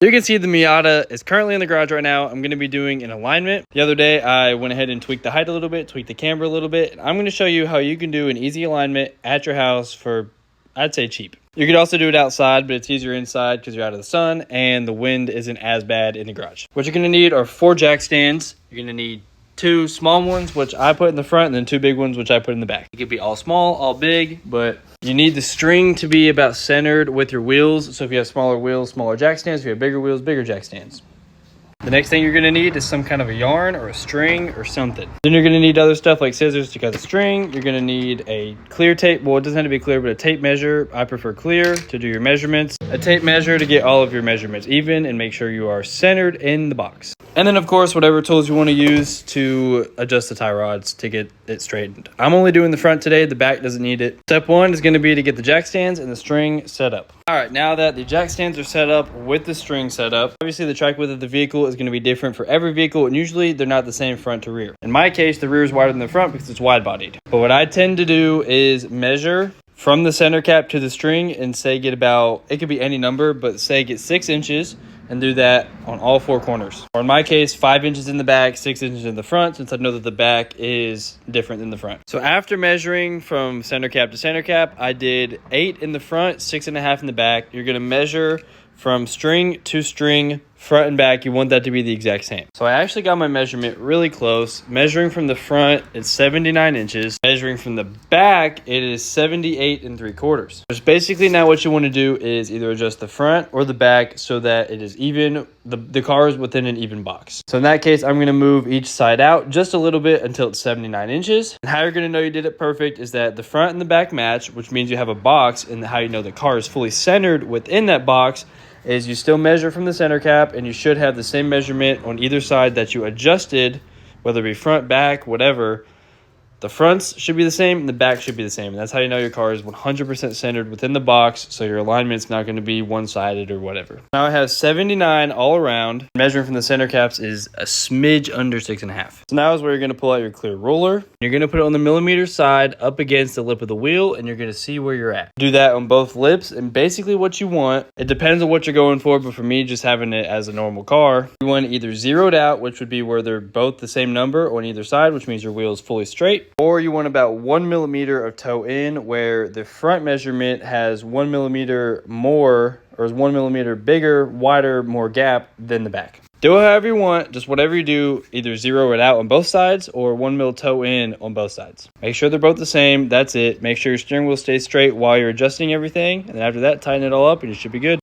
You can see the Miata is currently in the garage right now. I'm going to be doing an alignment. The other day, I went ahead and tweaked the height a little bit, tweaked the camber a little bit. I'm going to show you how you can do an easy alignment at your house for, I'd say, cheap. You could also do it outside, but it's easier inside because you're out of the sun and the wind isn't as bad in the garage. What you're going to need are 4 jack stands. You're going to need 2 small ones, which I put in the front, and then 2 big ones, which I put in the back. It could be all small, all big, but you need the string to be about centered with your wheels. So if you have smaller wheels, smaller jack stands. If you have bigger wheels, bigger jack stands. The next thing you're going to need is some kind of a yarn or a string or something. Then you're going to need other stuff like scissors to cut the string. You're going to need a clear tape. Well, it doesn't have to be clear, but a tape measure. I prefer clear to do your measurements. A tape measure to get all of your measurements even and make sure you are centered in the box. And then, of course, whatever tools you want to use to adjust the tie rods to get it straightened. I'm only doing the front today. The back doesn't need it. Step 1 is going to be to get the jack stands and the string set up. All right, now that the jack stands are set up with the string set up, obviously the track width of the vehicle is going to be different for every vehicle, and usually they're not the same front to rear. In my case, the rear is wider than the front because it's wide-bodied. But what I tend to do is measure from the center cap to the string and say get about, it could be any number, but say get 6 inches and do that on all 4 corners. Or in my case, 5 inches in the back, 6 inches in the front, since I know that the back is different than the front. So after measuring from center cap to center cap, I did 8 in the front, 6.5 in the back. You're gonna measure from string to string, front and back. You want that to be the exact same. So I actually got my measurement really close. Measuring from the front, it's 79 inches. Measuring from the back, it is 78 3/4. Just basically now what you want to do is either adjust the front or the back so that it is even, the car is within an even box. So in that case, I'm going to move each side out just a little bit until it's 79 inches. And how you're going to know you did it perfect is that the front and the back match, which means you have a box, and how you know the car is fully centered within that box is you still measure from the center cap, and you should have the same measurement on either side that you adjusted, whether it be front, back, whatever. The fronts should be the same and the back should be the same. And that's how you know your car is 100% centered within the box, so your alignment's not going to be one-sided or whatever. Now it has 79 all around. Measuring from the center caps is a smidge under 6.5. So now is where you're going to pull out your clear ruler. You're going to put it on the millimeter side up against the lip of the wheel, and you're going to see where you're at. Do that on both lips, and basically what you want, it depends on what you're going for, but for me, just having it as a normal car, you want either zeroed out, which would be where they're both the same number on either side, which means your wheel is fully straight. Or you want about 1 millimeter of toe in, where the front measurement has 1 millimeter more, or is 1 millimeter bigger, wider, more gap than the back. Do it however you want, just whatever you do, either zero it out on both sides or 1 mil toe in on both sides. Make sure they're both the same, that's it. Make sure your steering wheel stays straight while you're adjusting everything, and then after that, tighten it all up and you should be good.